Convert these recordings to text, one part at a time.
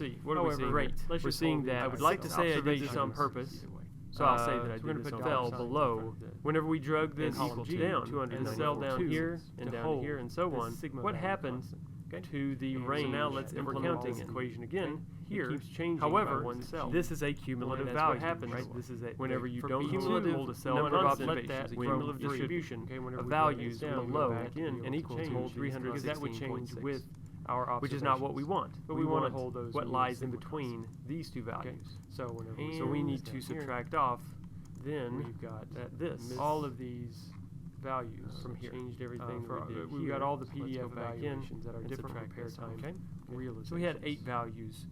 see. What are we seeing? Great. We're seeing that. I would like to say I did this on purpose. So I'll say that we're going to put fell below. Whenever we drug this equal to down, and the cell down here and down here and so on, what happens to the range? So now let's implement this equation again. Here, keeps changing. However, this is a cumulative value. What happens, right? This is whenever you don't hold a cell number of observations, cumulative distribution of values below and equal to 316 because that would change with our observations, which is not what we want. But we want to hold those what lies in between these two values. So we need to subtract off. Then we've got all of these values from here. Changed everything. We've got all the PDF evaluations that are different from pair time. So we had 8 values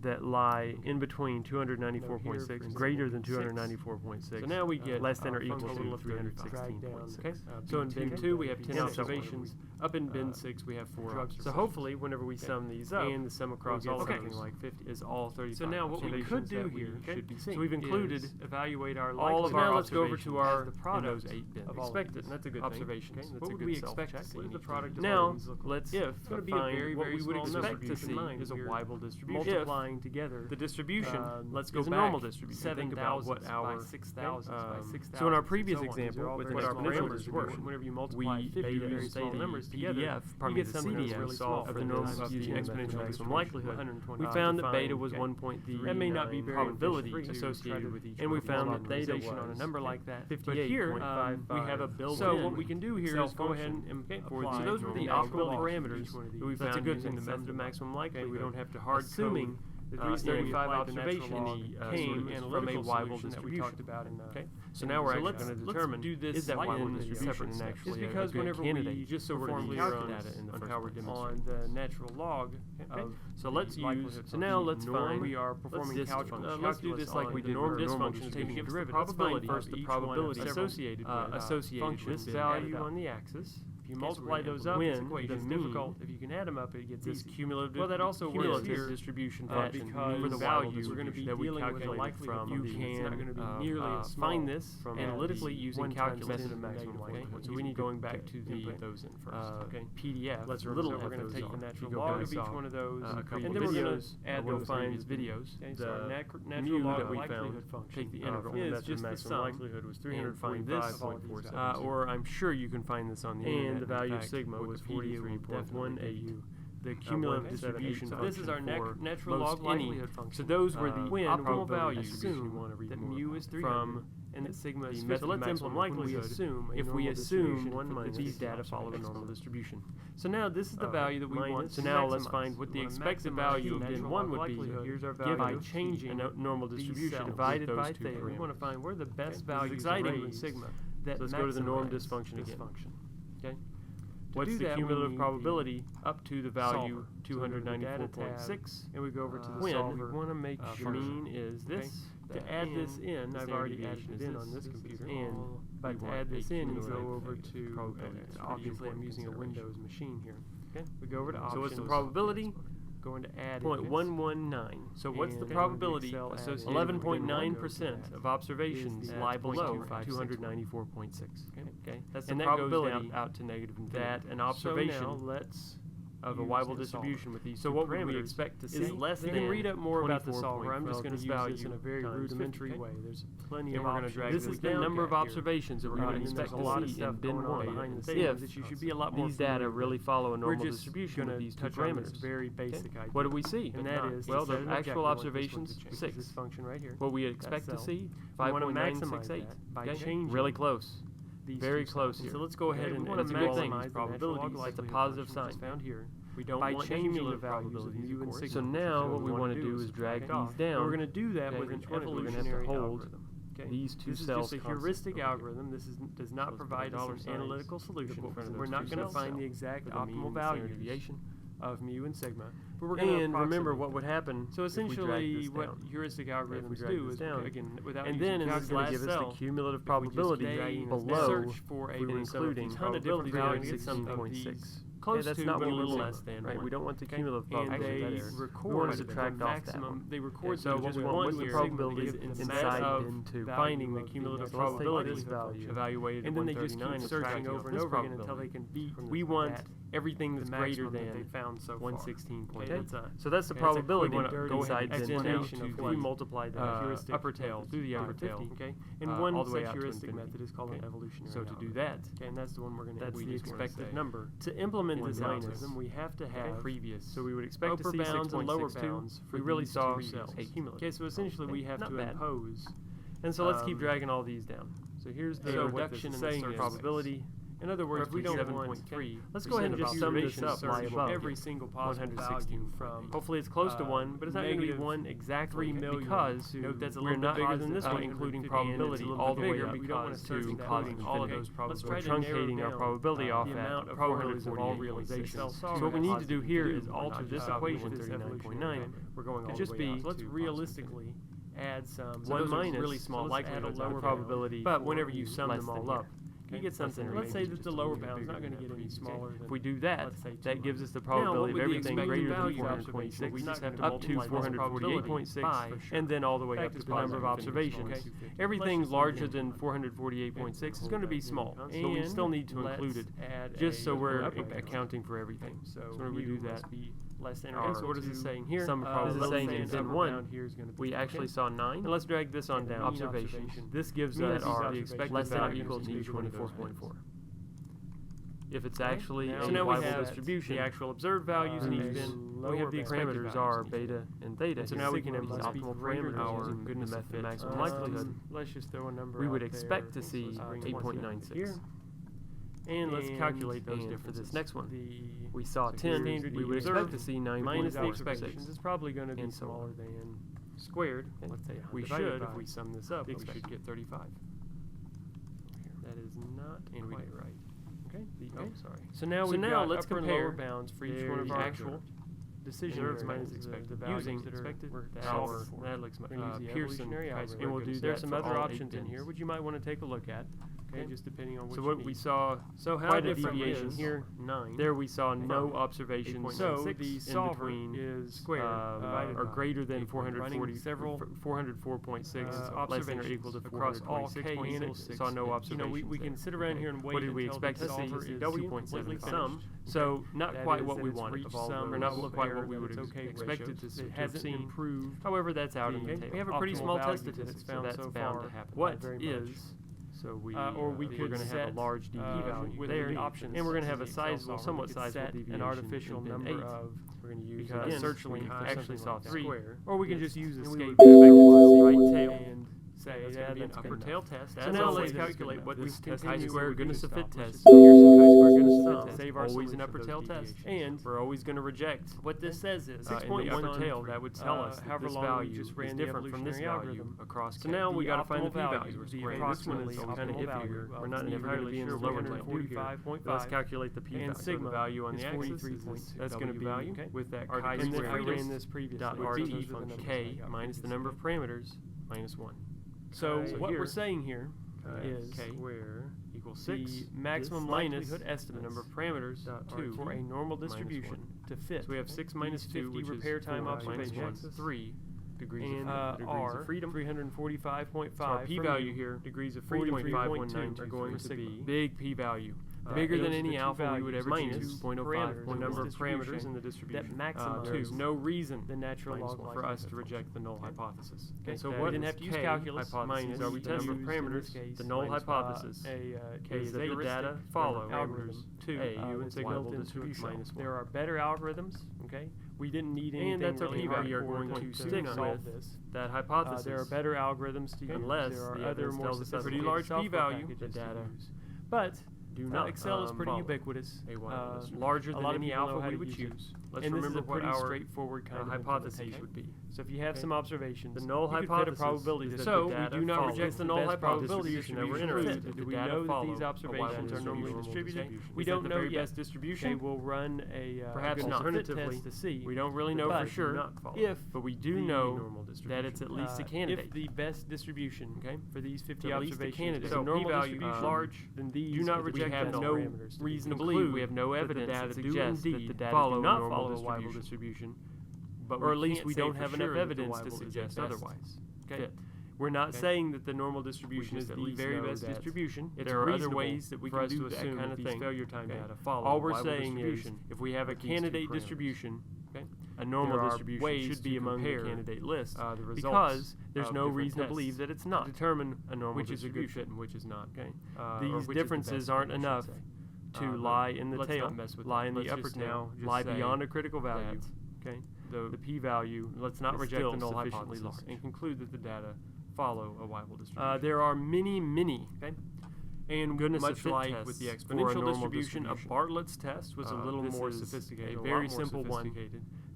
that lie in between 294.6 greater than 294.6. So now we get less than or equal to 316.6. Okay. So in bin 2 we have 10 observations. Up in bin 6 we have 4 observations. So hopefully whenever we sum these up, and the sum across all something like 50 is all 35. So now what we could do here should be seen. So we've included evaluate our all of our. Now let's go over to our those 8 bins. Expected. That's a good observation. What would we expect to see? What is the product of now let's find what we would expect to see is a Weibull distribution. Multiplying together the distribution. Let's go back. Normal distribution. 7,000 what our 6,000 by 6,000. So in our previous example, with what our parameters were, whenever you multiply 50 very small numbers together, you get something that's really small of the normal of the exponential maximum likelihood. We found that beta was 1.3. That may not be very probability associated with each. And we found that theta was on a number like that. But here we have a built-in. So what we can do here is go ahead and apply. So those were the optimal parameters that we found using the method of maximum likelihood. We don't have to hard code. The 335 observation came from a Weibull distribution that we talked about in so now we're actually going to determine is that Weibull distribution and actually just because whenever we just so we're going to calculate on how we're demonstrating on the natural log of so let's use so now let's find we are performing calculus. Let's do this like we did norm dysfunction taking a derivative. Let's find first the probability associated with this value on the axis. You multiply those up, this equation is difficult. If you can add them up, it gets this cumulative. Well, that also works here distribution function because for the values we're going to be dealing with the likelihood. You can find this analytically using calculus method of maximum likelihood. So we need going back to those in first. PDF. Let's remember we're going to take the natural log of each one of those, and then we're going to add those find videos. The natural log that we found. Take the integral. Is just the sum. Likelihood was 345.47. Or I'm sure you can find this on the internet. The value of sigma was 43.1 AU. The cumulative distribution function. This is our natural log likelihood function. So those were the optimal values. Assume that mu is 300 and that sigma is 50. So let's implement likelihood. If we assume that these data follow a normal distribution. So now this is the value that we want. So now let's find what the expected value of bin 1 would be. Here's our value by changing a normal distribution divided by theta. We want to find where the best value is with sigma. So let's go to the norm dysfunction again. Okay. What's the cumulative probability up to the value 294.6? And we go over to the solver. We want to make sure the mean is this. To add this in, I've already added it in on this computer. But to add this in, you go over to, obviously I'm using a Windows machine here. Okay. We go over to options. So what's the probability? Going to add 0.119. So what's the probability associated? 11.9% of observations lie below 294.6. Okay, that's the probability out to negative infinity. That an observation of a Weibull distribution with these so what would we expect to see is less than. You can read up more about the solver. I'm just going to use this in a very rudimentary way. There's plenty of options. This is the number of observations that we're going to expect to see in bin 1 behind the scenes that you should be a lot more. These data really follow a normal distribution with these two parameters. Very basic idea. What do we see? And that is well, the actual observations 6. This function right here. What we expect to see 5.968. By changing really close. Very close here. So let's go ahead and maximize probabilities. Like the positive sign found here. We don't want cumulative probabilities, of course. So now what we want to do is drag these down. We're going to do that with an evolutionary algorithm. These two cells. This is just a heuristic algorithm. This does not provide us an analytical solution. We're not going to find the exact optimal value deviation of mu and sigma. But we're going to remember what would happen. So essentially, what heuristic algorithms do is again without and then it's going to give us the cumulative probability below, search for including ton of different values at 16.6. Close that's to, not but a little less than right. 1. We don't want the cumulative probability. And they record we want to subtract off that one. They record so what we want the probability inside bin 2. Finding the cumulative probability value evaluated, and then they just keep searching over and over again until they can beat. We want everything that's greater than they found so far. 116.8. So that's the probability inside the explanation of we multiplied the upper tail through the upper tail. Okay, and one such heuristic method is called an evolutionary. So to do that, and that's the one we're going to. That's the expected number. To implement this algorithm, we have to have previous. So we would expect to see bounds and lower bounds. We really saw okay, so essentially we have to impose. And so let's keep dragging all these down. So here's the reduction in the probability. In other words, we don't want 7.3. Let's go ahead and just sum this up above every single possible value from. Hopefully it's close to 1, but it's not going to be 1 exactly because note that's a little bit bigger than this one, including probability all the way up because to including all of those probabilities. We're truncating our probability off at probabilities of all realizations. So what we need to do here is alter this equation 39.9. We're going all the way out. So let's realistically add some. So 1 minus really small likelihood, lower probability. But whenever you sum them all up, you get something. Let's say that the lower bound is not going to get any smaller than. If we do that, that gives us the probability of everything greater than 426 up to 448.6, and then all the way up to the number of observations. Everything larger than 448.6 is going to be small, but we still need to include it, just so we're accounting for everything. So when we do that. So what is it saying here? This is saying in bin 1, we actually saw 9. And let's drag this on down. Observation. This gives us the expected value equal to 24.4. If it's actually a reliable distribution, the actual observed values in each bin, we have the parameters are beta and theta. So now we can have these optimal parameters using goodness method maximum likelihood. Let's just throw a number. We would expect to see 8.96. And let's calculate those differences. For this next one, we saw 10. We would expect to see 9 minus the expectations. It's probably going to be smaller than squared. Let's say we should, if we sum this up, we should get 35. That is not quite right. Okay. Sorry. So now let's compare bounds for each one of our actual decisions minus expected using expected our Pearson chi-square. And we'll do. There are some other options in here which you might want to take a look at. Okay, just depending on what. So what we saw, quite a deviation here. 9. There we saw no observations. So the solver is squared or greater than 404.6 less than or equal to across all k and saw no observations. We can sit around here and wait. What did we expect to see? 2.75. So not quite what we wanted, or not quite what we would have expected to see. It hasn't improved. However, that's out in the table. We have a pretty small test statistic, so that's bound to happen. What is? So or we could going to have a large DV value with there, options, and we're going to have a sizable, somewhat sizable deviation. An artificial number of. We're going to use because searching actually saw 3, or we can just use escape right tail and say that's an upper tail test. So now let's calculate what this chi-square goodness of fit test. So here's some chi-square goodness of fit test. Save always an upper tail test, and we're always going to reject. What this says is 6 in the upper tail. That would tell us that this value is different from this value across. So now we got to find the p-value. This one is kind of iffier. We're not entirely sure in the lower tail here. Let's calculate the p-value. And sigma value on the axis. That's going to be with that chi-square dot RT k minus the number of parameters minus 1. So what we're saying here is k equals 6, the maximum likelihood estimate, the number of parameters 2 for a normal distribution to fit. So we have 6 minus 2, which is time observations, 3 degrees of freedom, 345.5. So our p-value here, degrees of freedom, 3.519 are going to be big p-value. Bigger than any alpha we would ever choose, 0.05 for number of parameters in the distribution. That maximizes there's no reason the natural log for us to reject the null hypothesis. Okay, so what didn't have to use calculus minus are we the number of parameters, the null hypothesis. K is that the data follow algorithm 2 and signal distribution minus 1. There are better algorithms. Okay, we didn't need anything. And that's our p-value. We are going to stick with that hypothesis. There are better algorithms to use. Unless there are other more pretty large p-value. The data, but. Excel is pretty ubiquitous, larger than any alpha we would choose. Let's remember what our straightforward kind of hypothesis would be. So if you have some observations, the null hypothesis probability. So we do not reject the null hypothesis that we're interested in. Do we know that these observations are normally distributed? We don't know yet. Distribution. We'll run a perhaps an alternative test to see. We don't really know for sure but we do know that it's at least a candidate. If the best distribution, for these 50 observations, so normal value large, then these do not reject. We have no reason to believe. We have no evidence that suggests that the data do not follow a reliable distribution, or at least we don't have enough evidence to suggest otherwise. Okay. We're not saying that the normal distribution is the very best distribution. There are other ways that we can do that kind of thing. Failure time data follow. All we're saying is, if we have a candidate distribution, a normal distribution should be among the candidate list, because there's no reason to believe that it's not. Determine a normal which is a good fit distribution. and which is not. These differences aren't enough to lie in the tail, lie in the upper tail, lie beyond a critical value. The p-value, let's not reject the null hypothesis and conclude that the data follow a Weibull distribution. There are many, and goodness much like with the exponential distribution, a Bartlett's test was a little more sophisticated, a very simple one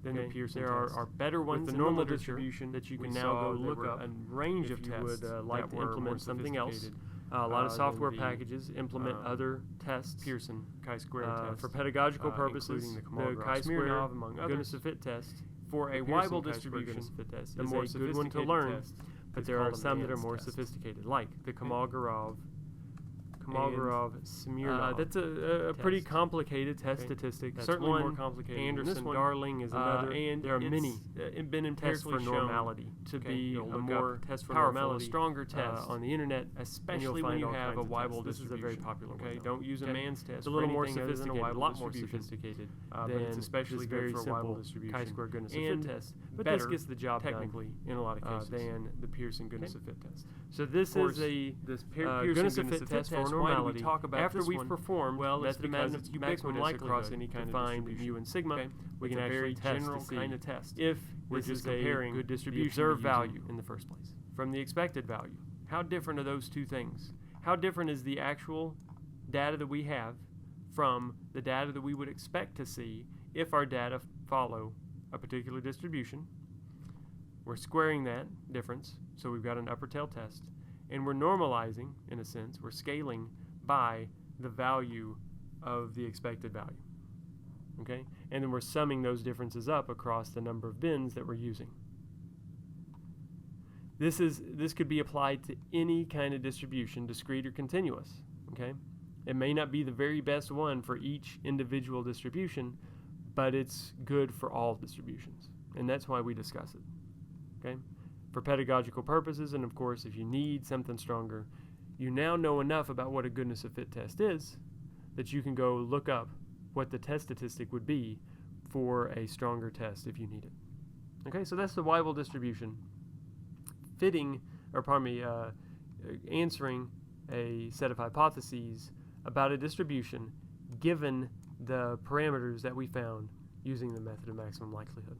than the Pearson test. There are better ones in the normal distribution that you can now go look up a range of tests would like to implement something else. A lot of software packages implement other tests. Pearson chi-square test for pedagogical purposes. The chi-square among goodness of fit test for a Weibull distribution is a good one to learn. But there are some that are more sophisticated, like the Kolmogorov Smirnov. That's a pretty complicated test statistic. That's certainly one. More complicated. Anderson Darling is another. And there are many been tests for normality to be a more test for powerful, normality, stronger test on the internet, especially when you have a Weibull distribution. This is a very popular one. Don't use a man's test. It's a little more sophisticated, a lot more sophisticated but it's especially good for a Weibull distribution. Chi-square goodness of fit test. But this gets the job technically done, in a lot of cases than the Pearson goodness of fit test. So this is a Pearson goodness of fit test for normality. Talk about after we've performed method of maximum likelihood any kind of find mu and sigma, we can actually test to see if this is comparing good distribution observed value in the first place from the expected value. How different are those two things? How different is the actual data that we have from the data that we would expect to see if our data follow a particular distribution? We're squaring that difference, so we've got an upper tail test, and we're normalizing, in a sense, we're scaling by the value of the expected value. Okay? And then we're summing those differences up across the number of bins that we're using. This could be applied to any kind of distribution, discrete or continuous. Okay? It may not be the very best one for each individual distribution, but it's good for all distributions. And that's why we discuss it. Okay? For pedagogical purposes, and of course, if you need something stronger, you now know enough about what a goodness of fit test is that you can go look up what the test statistic would be for a stronger test if you need it. Okay, so that's the Weibull distribution. Answering a set of hypotheses about a distribution given the parameters that we found using the method of maximum likelihood.